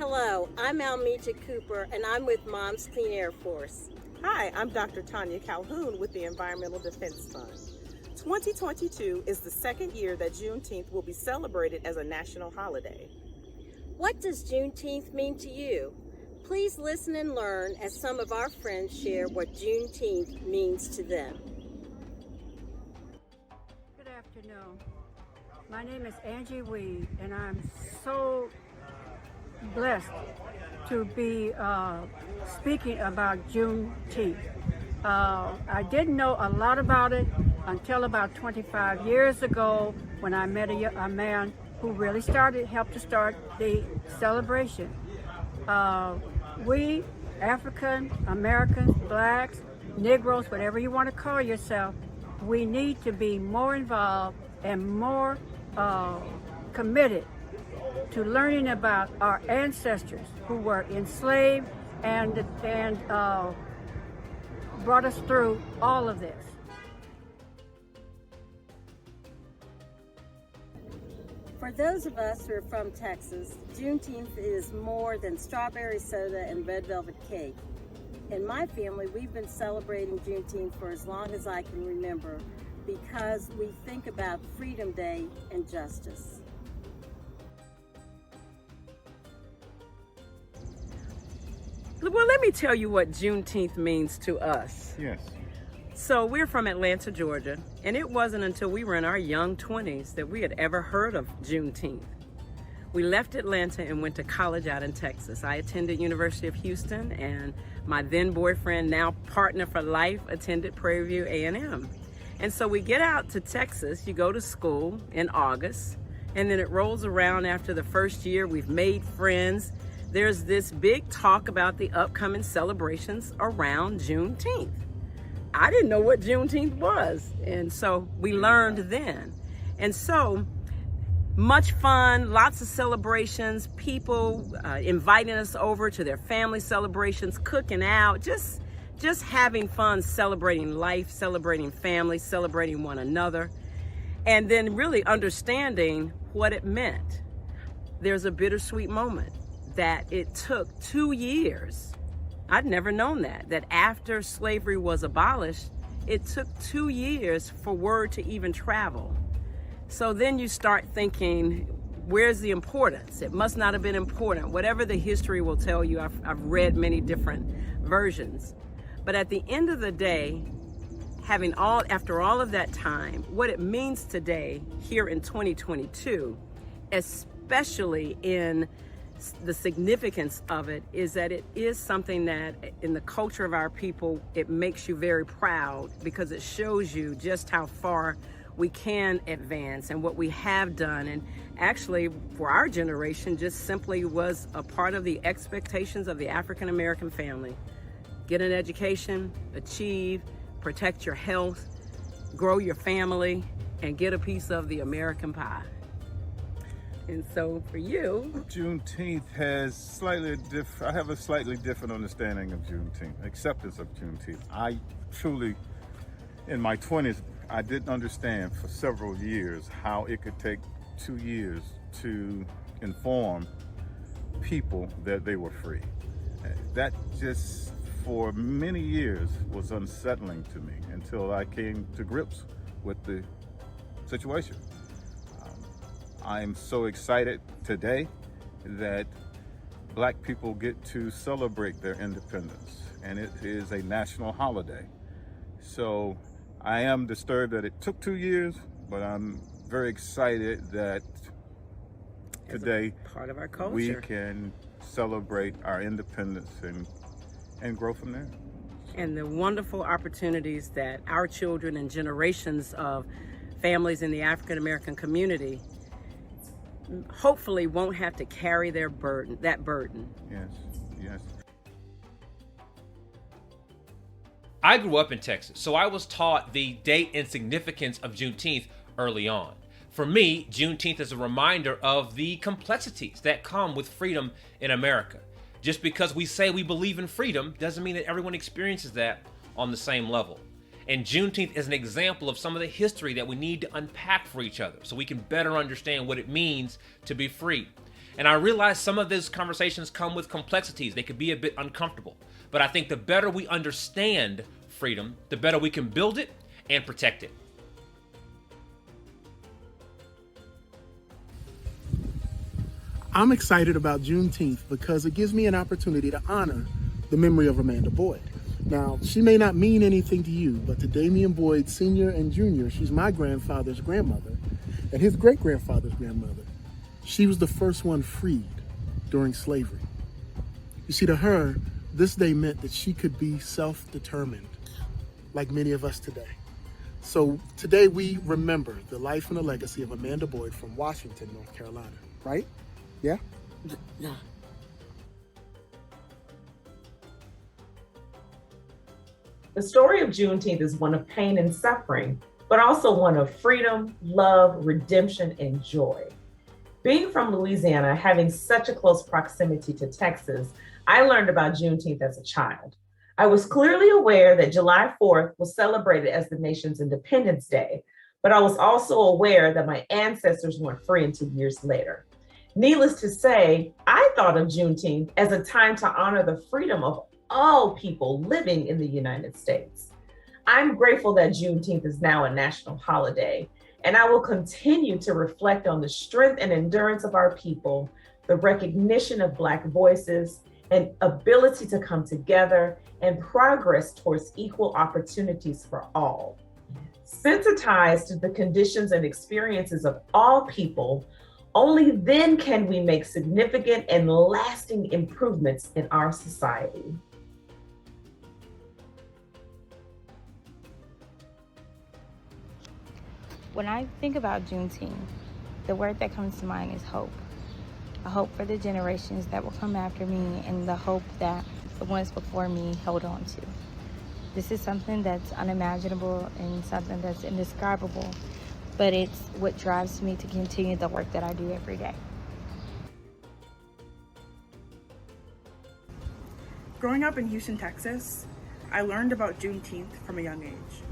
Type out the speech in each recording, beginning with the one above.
Hello, I'm Almita Cooper, and I'm with Moms Clean Air Force. Hi, I'm Dr. Tanya Calhoun with the Environmental Defense Fund. 2022 is the second year that Juneteenth will be celebrated as a national holiday. What does Juneteenth mean to you? Please listen and learn as some of our friends share what Juneteenth means to them. Good afternoon. My name is Angie Weed, and I'm so blessed to be speaking about Juneteenth. I didn't know a lot about it until about 25 years ago when I met a man who really helped to start the celebration. We, African Americans, blacks, Negroes, whatever you want to call yourself, we need to be more involved and more committed to learning about our ancestors who were enslaved and brought us through all of this. For those of us who are from Texas, Juneteenth is more than strawberry soda and red velvet cake. In my family, we've been celebrating Juneteenth for as long as I can remember because we think about Freedom Day and justice. Well, let me tell you what Juneteenth means to us. Yes. So we're from Atlanta, Georgia, and it wasn't until we were in our young 20s that we had ever heard of Juneteenth. We left Atlanta and went to college out in Texas. I attended University of Houston, and my then boyfriend, now partner for life, attended Prairie View A&M. And so we get out to Texas, you go to school in August, and then it rolls around after the first year, we've made friends. There's this big talk about the upcoming celebrations around Juneteenth. I didn't know what Juneteenth was, and so we learned then. And so much fun, lots of celebrations, people inviting us over to their family celebrations, cooking out, just having fun, celebrating life, celebrating family, celebrating one another, and then really understanding what it meant. There's a bittersweet moment that it took 2 years. I'd never known that after slavery was abolished, it took 2 years for word to even travel. So then you start thinking, where's the importance? It must not have been important. Whatever the history will tell you, I've read many different versions. But at the end of the day, after all of that time, what it means today here in 2022, especially in the significance of it, is that it is something that in the culture of our people, it makes you very proud because it shows you just how far we can advance and what we have done. And actually for our generation, just simply was a part of the expectations of the African American family. Get an education, achieve, protect your health, grow your family, and get a piece of the American pie. And so for you, Juneteenth has I have a slightly different understanding of Juneteenth, acceptance of Juneteenth. I truly, in my 20s, I didn't understand for several years how it could take 2 years to inform people that they were free. That just, for many years, was unsettling to me until I came to grips with the situation. I'm so excited today that Black people get to celebrate their independence, and it is a national holiday. So I am disturbed that it took 2 years, but I'm very excited that today part of our culture, we can celebrate our independence and grow from there. And the wonderful opportunities that our children and generations of families in the African American community hopefully won't have to carry that burden. Yes. I grew up in Texas, so I was taught the date and significance of Juneteenth early on. For me, Juneteenth is a reminder of the complexities that come with freedom in America. Just because we say we believe in freedom doesn't mean that everyone experiences that on the same level. And Juneteenth is an example of some of the history that we need to unpack for each other so we can better understand what it means to be free. And I realize some of those conversations come with complexities. They could be a bit uncomfortable. But I think the better we understand freedom, the better we can build it and protect it. I'm excited about Juneteenth because it gives me an opportunity to honor the memory of Amanda Boyd. Now, she may not mean anything to you, but to Damian Boyd Sr. and Jr., she's my grandfather's grandmother and his great-grandfather's grandmother. She was the first one freed during slavery. You see, to her, this day meant that she could be self-determined, like many of us today. So today we remember the life and the legacy of Amanda Boyd from Washington, North Carolina, right? Yeah? Yeah. The story of Juneteenth is one of pain and suffering, but also one of freedom, love, redemption, and joy. Being from Louisiana, having such a close proximity to Texas, I learned about Juneteenth as a child. I was clearly aware that July 4th was celebrated as the nation's Independence Day, but I was also aware that my ancestors weren't free until years later. Needless to say, I thought of Juneteenth as a time to honor the freedom of all people living in the United States. I'm grateful that Juneteenth is now a national holiday, and I will continue to reflect on the strength and endurance of our people, the recognition of Black voices, and ability to come together and progress towards equal opportunities for all. Sensitized to the conditions and experiences of all people, only then can we make significant and lasting improvements in our society. When I think about Juneteenth, the word that comes to mind is hope. A hope for the generations that will come after me and the hope that the ones before me held on to. This is something that's unimaginable and something that's indescribable, but it's what drives me to continue the work that I do every day. Growing up in Houston, Texas, I learned about Juneteenth from a young age.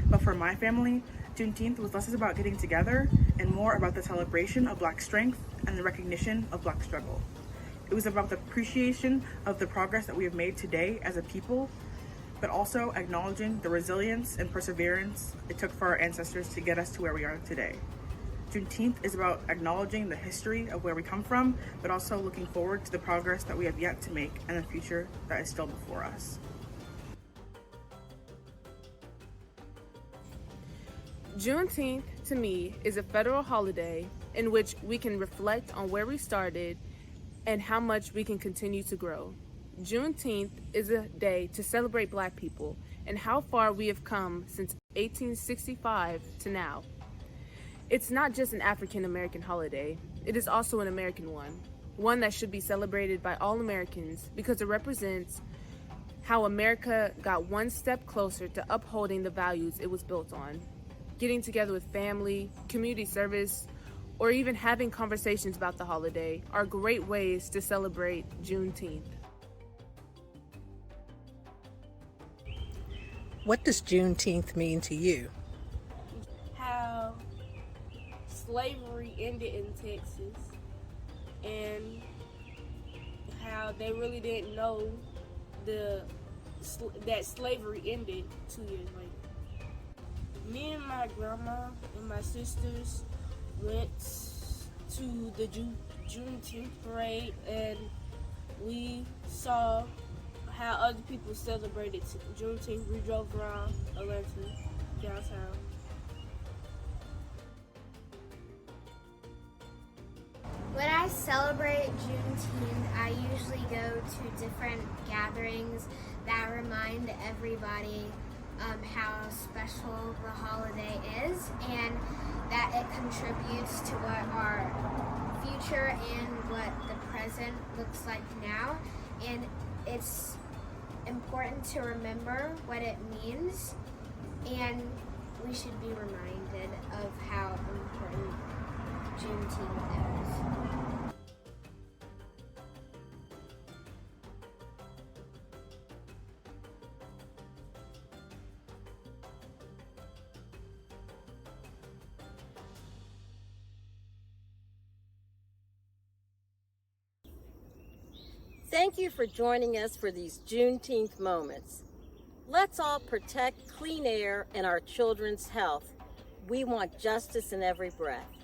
But for my family, Juneteenth was less about getting together and more about the celebration of Black strength and the recognition of Black struggle. It was about the appreciation of the progress that we have made today as a people, but also acknowledging the resilience and perseverance it took for our ancestors to get us to where we are today. Juneteenth is about acknowledging the history of where we come from, but also looking forward to the progress that we have yet to make and the future that is still before us. Juneteenth, to me, is a federal holiday in which we can reflect on where we started and how much we can continue to grow. Juneteenth is a day to celebrate Black people and how far we have come since 1865 to now. It's not just an African American holiday, it is also an American one that should be celebrated by all Americans because it represents how America got one step closer to upholding the values it was built on. Getting together with family, community service, or even having conversations about the holiday are great ways to celebrate Juneteenth. What does Juneteenth mean to you? How slavery ended in Texas and how they really didn't know that slavery ended 2 years later. Me and my grandma and my sisters went to the Juneteenth parade and we saw how other people celebrated Juneteenth. We drove around Atlanta, downtown. When I celebrate Juneteenth, I usually go to different gatherings that remind everybody how special the holiday is and that it contributes to what our future and what the present looks like now. And it's important to remember what it means, and we should be reminded of how important Juneteenth is. Thank you for joining us for these Juneteenth moments. Let's all protect clean air and our children's health. We want justice in every breath.